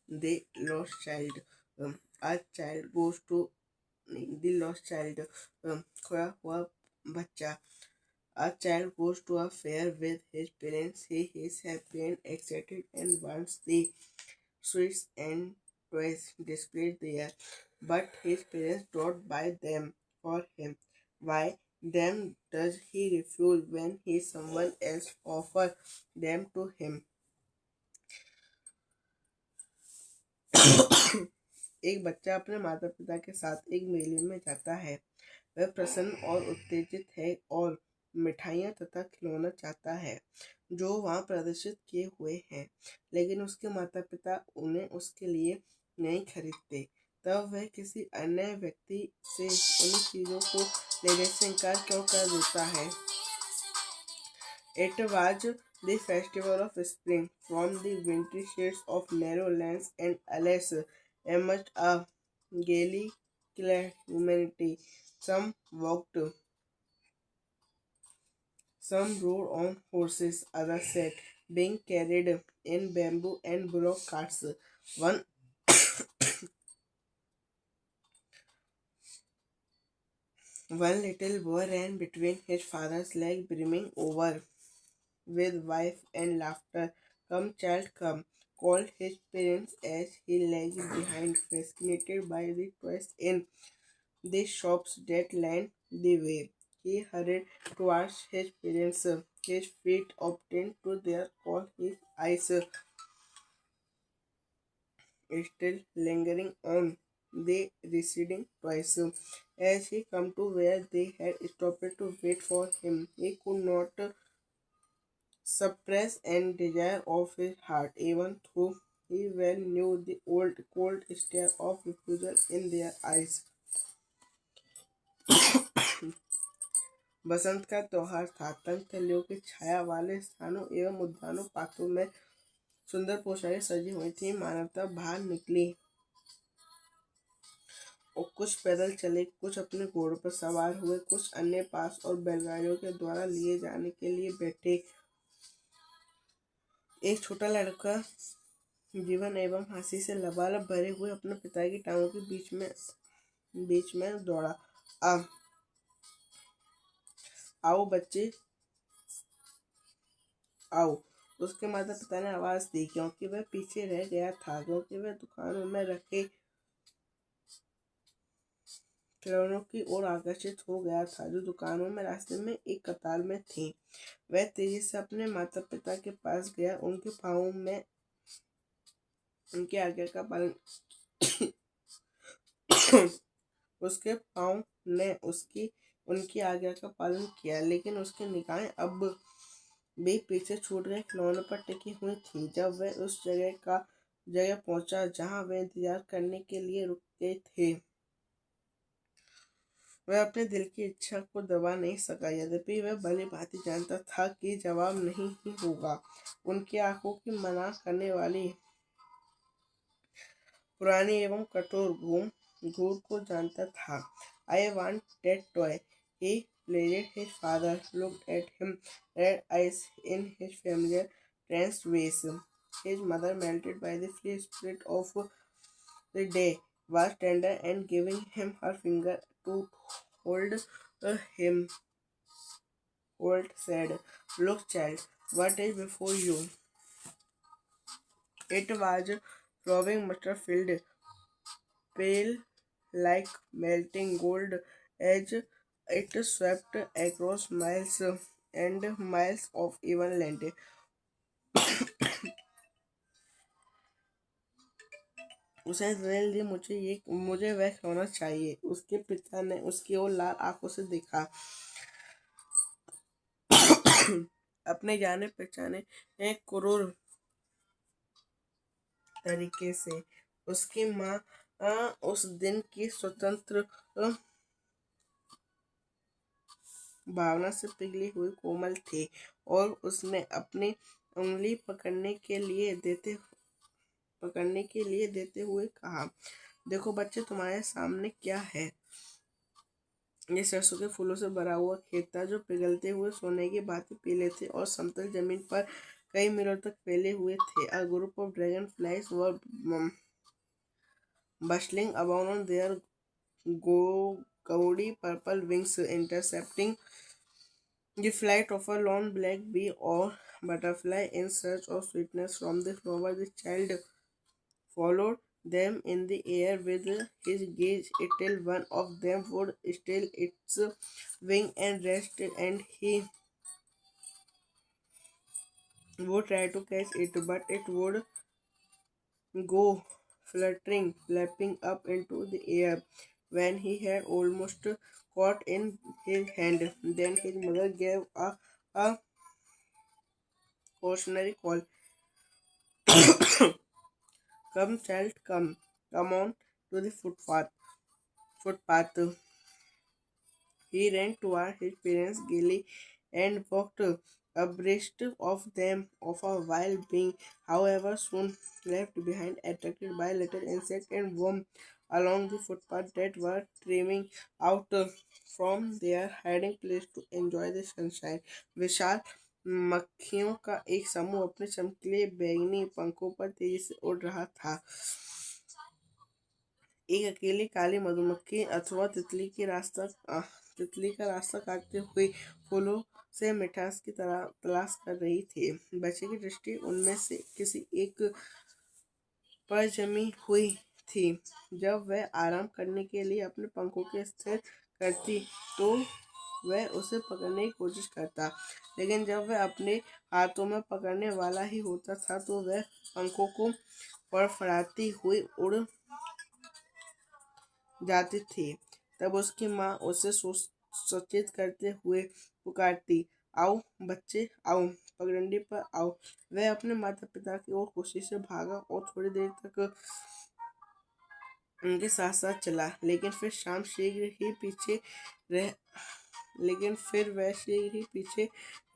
The lost child. A child goes to the lost child. खोया हुआ बच्चा. A child goes to a fair with his parents. He is happy and excited and wants the sweets and toys displayed there. But his parents don't buy them for him. Why then does he refuse when he someone else offers them to him? एक बच्चा अपने माता पिता के साथ एक मेले में जाता है। वह प्रसन्न और उत्तेजित है और मिठाइयाँ तथा खिलौना चाहता है जो वहाँ प्रदर्शित किए हुए हैं, लेकिन उसके माता पिता उन्हें उसके लिए नहीं खरीदते। तब वह किसी अन्य व्यक्ति से उन चीज़ों को लेने से इनकार क्यों कर देता है? It was the festival of spring. From the wintry shades of narrow lands and Alice emerged a gaily clad humanity. Some walked, some rode on horses, others sat, being carried in bamboo and bullock carts. One one little boy ran between his father's legs, brimming over with wife and laughter. Come, child, come, called his parents as he lagged behind, fascinated by the toys in the shops that lined the way. He hurried towards his parents, his feet obtained to their call, his eyes still lingering on the receding toys. As he come to where they had stopped to wait for him, he could not suppress and desire of his heart, even though he well knew the old cold stare of refusal in their eyes. बसंत का त्योहार था। तंगथैलियों की छाया वाले स्थानों एवं उद्यानों पार्कों में सुंदर पोशाकें सजी हुई थी। मानवता बाहर निकली और कुछ पैदल चले, कुछ अपने घोड़ों पर सवार हुए, कुछ अन्य पास और बैलगाड़ियों के द्वारा लिए जाने के लिए बैठे। एक छोटा लड़का जीवन एवं हंसी से लबालब भरे हुए अपने पिता की टांगों के बीच में दौड़ा। आ आओ बच्चे, आओ। उसके माता पिता ने आवाज दी, क्योंकि वह पीछे रह गया था, क्योंकि वह दुकानों में रखे खिलौनों की ओर आकर्षित हो गया था, जो दुकानों में रास्ते में एक कतार में थी। वह तेजी से अपने माता पिता के पास गया, उनके पाँव में उनकी आज्ञा का पालन उसके पाँव ने उसकी उनकी आज्ञा का पालन किया, लेकिन उसकी निगाहें अब भी पीछे छूट गए खिलौनों पर टिकी हुई थी। जब वह उस जगह पहुंचा जहां वह इंतजार करने के लिए रुके थे, वह अपने दिल की इच्छा को दबा नहीं सका। यद्यपि वह भली भांति जानता था कि जवाब नहीं ही होगा। उनकी आंखों की मना करने वाली पुरानी एवं कठोर घूर को जानता था। I want that toy. He pleaded. His father looked at him, red eyes in his familiar tense ways. His mother, melted by the free spirit of the day, was tender and giving him her finger to hold him. Hold said, "Look, child, what is before you?" It was flowing mustard field, pale like melting gold as it swept across miles and miles of even land. उसने दलील दी, मुझे वह खिलौना चाहिए। उसके पिता ने उसकी ओर लाल आंखों से देखा। अपने जाने पहचाने एक क्रूर तरीके से उसकी माँ उस दिन की स्वतंत्र भावना से पिघली हुई कोमल थी, और उसने अपनी उंगली पकड़ने के लिए देते हुए कहा, देखो बच्चे, तुम्हारे सामने क्या है। ये सरसों के फूलों से भरा हुआ खेत था, जो पिघलते हुए सोने की भांति पीले थे और समतल जमीन पर कई मीलों तक फैले हुए थे। A group of dragonflies were bustling about on their gaudy purple wings, intercepting the flight of a lone black bee or butterfly in search of sweetness from the flower. The child followed them in the air with his gaze till one of them would still its wing and rest, and he would try to catch it, but it would go fluttering, flapping up into the air. When he had almost caught in his hand, then his mother gave a cautionary call. Come, child, come. Come on to the footpath. Footpath. He ran toward his parents gaily and walked abreast of them of a wild being, however, soon left behind, attracted by little insects and worms along the footpath that were streaming out from their hiding place to enjoy the sunshine. विशाल मक्खियों का एक समूह अपने चमकीले बैंगनी पंखों पर तेजी से उड़ रहा था। एक अकेली काली मधुमक्खी अथवा तितली का रास्ता काटते हुए फूलों से मिठास की तरह तलाश कर रही थी। बच्चे की दृष्टि उनमें से किसी एक पर जमी हुई थी। जब वह आराम करने के लिए अपने पंखों को स्थिर करती तो वह उसे पकड़ने की कोशिश करता, लेकिन जब वह अपने हाथों में पकड़ने वाला ही होता था तो वह पंखों को फड़फड़ाती हुई उड़ जाती थी। तब उसकी माँ उसे सचेत करते हुए पुकारती, आओ बच्चे आओ, पगडंडी पर आओ। वह अपने माता पिता की ओर खुशी से भागा और थोड़ी देर तक उनके साथ साथ चला, लेकिन फिर रह वह शीघ्र ही पीछे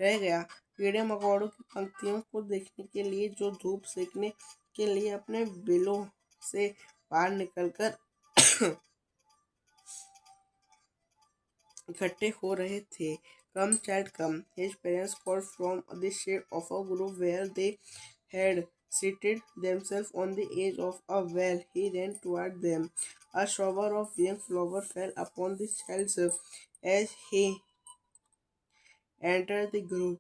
रह गया। कीड़े मकोड़ों की पंक्तियों को देखने के लिए जो धूप सेकने के लिए अपने बिलों से बाहर निकलकर इकट्ठे हो रहे थे। कम child come, his parents called from the shade of a grove where they had seated themselves on the edge of a well. He ran toward them. A shower of young flowers fell upon the child as he entered the grove,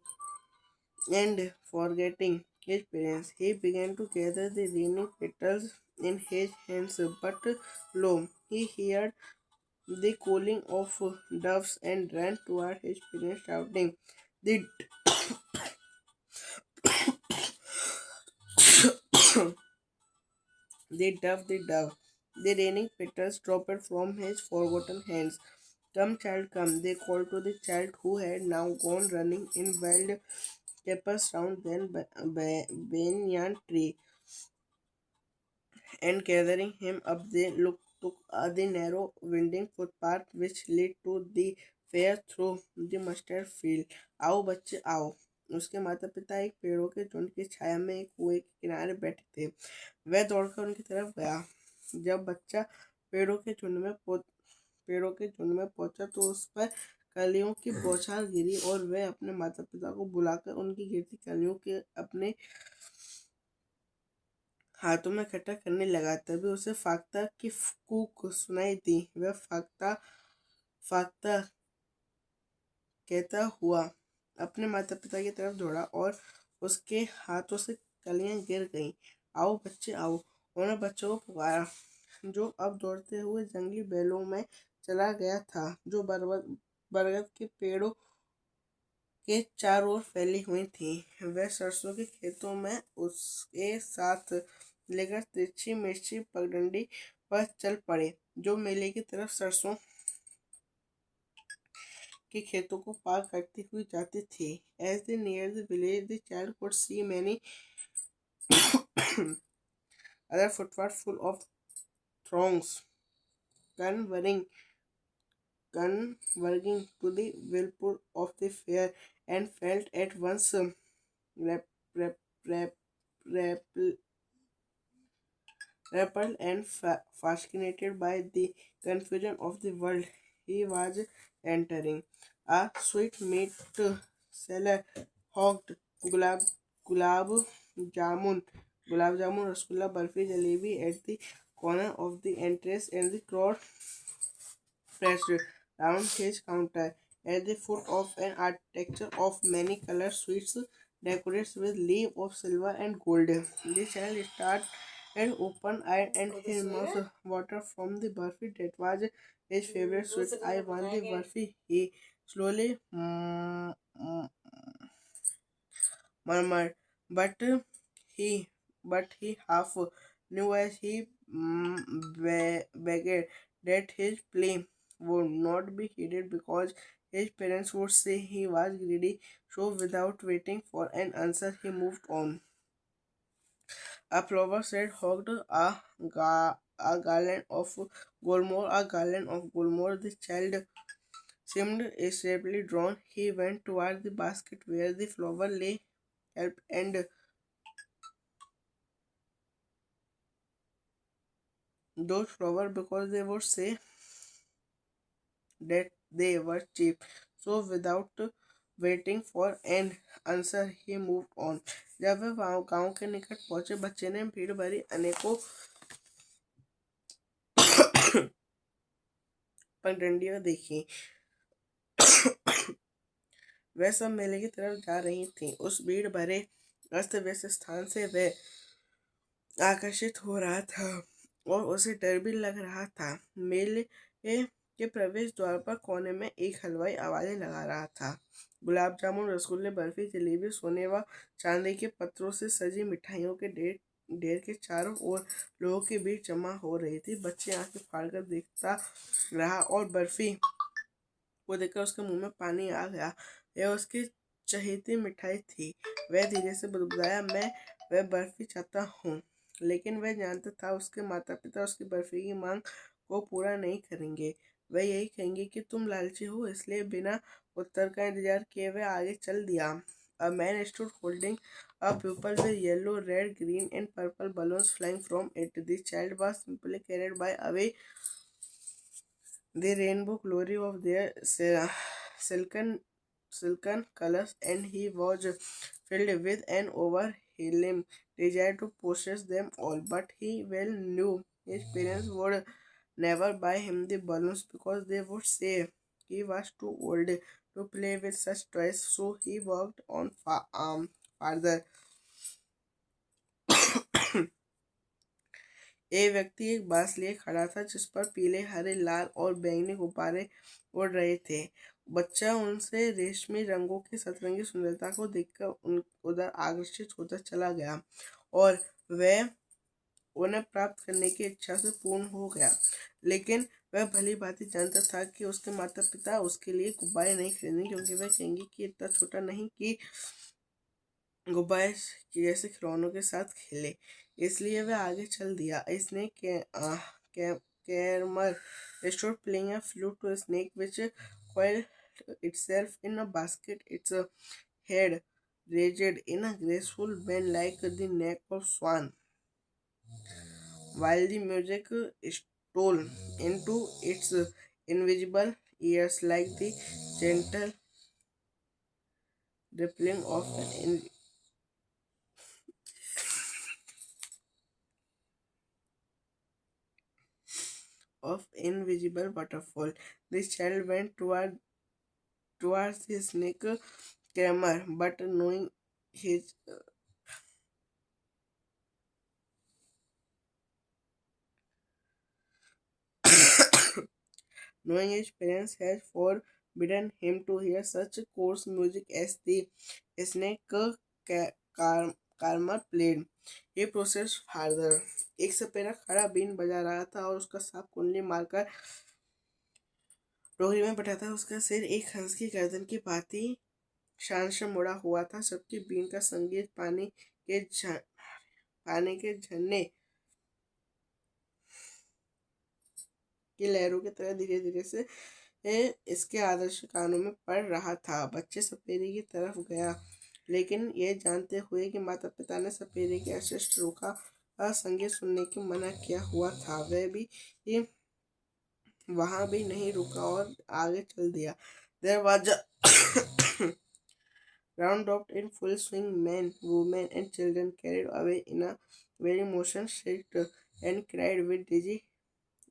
and forgetting his parents, he began to gather the raining petals in his hands. But lo, he heard the calling of doves and ran toward his parents, shouting, "The the dove!" The raining petals dropped from his forgotten hands. Come, child, come, they called to the child who had now gone running in wild capers round the banyan tree, and gathering him up they took the narrow winding footpath which led to the fair through the mustard field. आओ बच्चे आओ। उसके माता पिता एक पेड़ों के झुंड की छाया में एक कुएं के किनारे बैठे थे। वह दौड़कर उनकी तरफ गया। जब बच्चा पेड़ों के झुंड में पहुंचा तो उस पर कलियों की बौछार गिरी और वह अपने माता पिता को बुलाकर उनकी गिरती कलियों के अपने हाथों में इकट्ठा करने लगा। तभी उसे फाख्ता की कूक सुनाई दी। वह फाख्ता फाख्ता कहता हुआ अपने माता पिता की तरफ दौड़ा और उसके हाथों से कलियां गिर गईं। आओ बच्चे आओ, उन्होंने बच्चों को पुकारा, जो अब दौड़ते हुए जंगली बैलों में चला गया था, जो बरगद के पेड़ों के चारों ओर फैली हुई थी। वह सरसों के खेतों में उसके साथ लेकर तिरछी मिर्ची पगडंडी पर चल पड़े, जो मेले की तरफ सरसों के खेतों को पार करती हुई जाती थी। As they neared the village, the child could see many other footpaths full of throngs converging, converging to the whirlpool of the fair, and felt at once rep, rep, rep, rep, repelled and fascinated by the confusion of the world he was entering. A sweet meat seller hawked gulab gulab jamun, rasgulla, barfi, jalebi at the corner of the entrance, and the crowd pressed round his counter. At the foot of an architecture of many colored sweets decorated with leaf of silver and gold. The child started and open-eyed and his mouth water from the burfi that was his favorite sweet. I want the burfi. He slowly murmured, he he half knew as he begged that his plea would not be heeded because his parents would say he was greedy. So, without waiting for an answer, he moved on. A plover said, "Hogged a garland of Gulmore. The child seemed strangely drawn. He went toward the basket where the flower lay, helped and those flowers because they would say that they were cheap. So without waiting for an answer, he moved on. जब वह गांव के निकट पहुंचे, बच्चे ने भीड़ भरी अनेकों पगडंडियां देखी। वह सब मेले की तरफ जा रही थीं। उस भीड़ भरे अस्त व्यस्त स्थान से वह आकर्षित हो रहा था और उसे डर भी लग रहा था। मेले के प्रवेश द्वार पर कोने में एक हलवाई आवाजें लगा रहा था। गुलाब जामुन, रसगुल्ले, बर्फी, जलेबी, सोने व चांदी के पत्रों से सजी मिठाइयों के ढेर ढेर के चारों ओर लोगों के बीच जमा हो रही थी। बच्चे आंखें फाड़कर देखता रहा और बर्फी को देखकर उसके मुंह में पानी आ गया। यह उसकी चहेती मिठाई थी। वह धीरे से बुदबुदाया, मैं वह बर्फी चाहता हूँ। लेकिन वह जानता था उसके माता पिता उसकी बर्फी की मांग को पूरा नहीं करेंगे। वह यही कहेंगे कि तुम लालची हो। इसलिए बिना उत्तर का इंतजार किए वह आगे चल दिया। A man stood holding a pupil with yellow, red, green, and purple balloons flying from it. The child was simply carried by away the rainbow glory of their silken colors, and he was filled with an overwhelming desire to possess them all. But he well knew his parents would never buy him the balloons because they would say he was too old to play with such toys. So he walked on farther. एक व्यक्ति एक बांस लिए खड़ा था जिस पर पीले, हरे, लाल और बैंगनी गुब्बारे उड़ रहे थे। बच्चा उनसे रेशमी रंगों की सतरंगी सुंदरता को देखकर उधर आकर्षित होता चला गया और वह उन्हें प्राप्त करने की इच्छा से पूर्ण हो गया। लेकिन वह भली भांति जानता था कि उसके माता पिता उसके लिए गुब्बारे नहीं खरीदेंगे, क्योंकि वह कहेंगे कि इतना छोटा नहीं कि गुब्बारे की जैसे खिलौनों के साथ खेले। इसलिए वह आगे चल दिया। Snake charmer stood playing a flute to a snake which coiled itself in a basket, its head raised in a graceful bend like the neck of swan. While the music stole into its invisible ears like the gentle rippling of invisible waterfall. The child went towards the snake Kramer, but his knowing his parents had forbidden him to hear such coarse music as the snake Karma played. He proceeded farther. एक सपेरा खड़ा been बजा रहा था और उसका सांप कुंडली मारकर टोकरी में बैठा था। उसका सिर एक हंस की गर्दन की भांति शान से मुड़ा हुआ था, जबकि बीन का संगीत पानी के झरने की लहरों की तरह धीरे धीरे से इसके आदर्श कानों में पड़ रहा था। बच्चे सपेरे की तरफ गया, लेकिन यह जानते हुए कि माता पिता ने सपेरे के अशिष्ट रोका संगीत सुनने की मना किया हुआ था, वह भी वहां भी नहीं रुका और आगे चल दिया। There was a Round up in full swing, men, women, and children carried away in a very motion, shrieked and cried with dizzy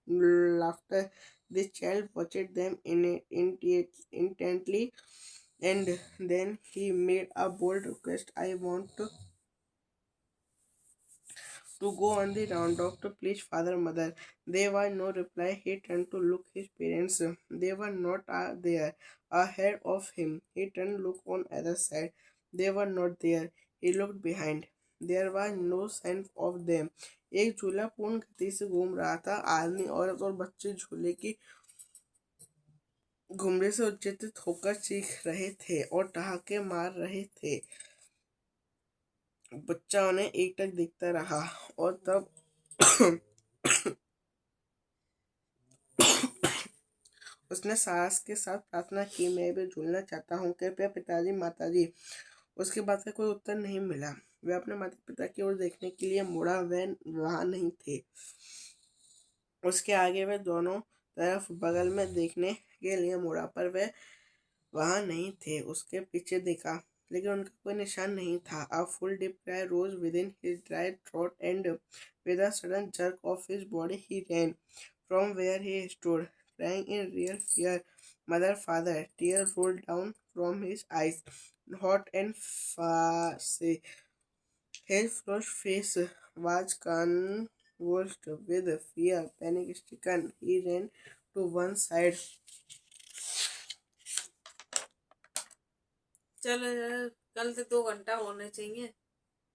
laughter. The child watched them intently, and then he made a bold request. I want to go on the round off to please father mother. There was no reply. He turned to look his parents. They were not there. Ahead of him, he turned look on other side. They were not there. He looked behind. There was no sign of them. एक झूला पूर्ण गति से घूम रहा था। आदमी, औरत और बच्चे झूले की घुमरे से उच्चेजित होकर चीख रहे थे और ठहाके मार रहे थे। बच्चा उन्हें एकटक देखता रहा और तब उसने साहस के साथ प्रार्थना की, मैं भी झूलना चाहता हूँ, कृपया पिताजी, माताजी। उसके बाद का कोई उत्तर नहीं मिला। वह अपने माता पिता की ओर देखने के लिए मुड़ा, वे वहां नहीं थे। उसके आगे वे दोनों तरफ बगल में देखने के लिए मुड़ा, पर वे वहां नहीं थे। उसके पीछे देखा, लेकिन उनका कोई निशान नहीं था। A full deep cry rose within his dry throat, and with a sudden jerk of his body, he ran from where he stood, crying in real fear, "Mother, father!" Tears rolled down from his eyes, hot and fast. His flushed face was convulsed with fear. Panic-stricken, he ran to one side. चल, कल से 2 घंटा होने चाहिए।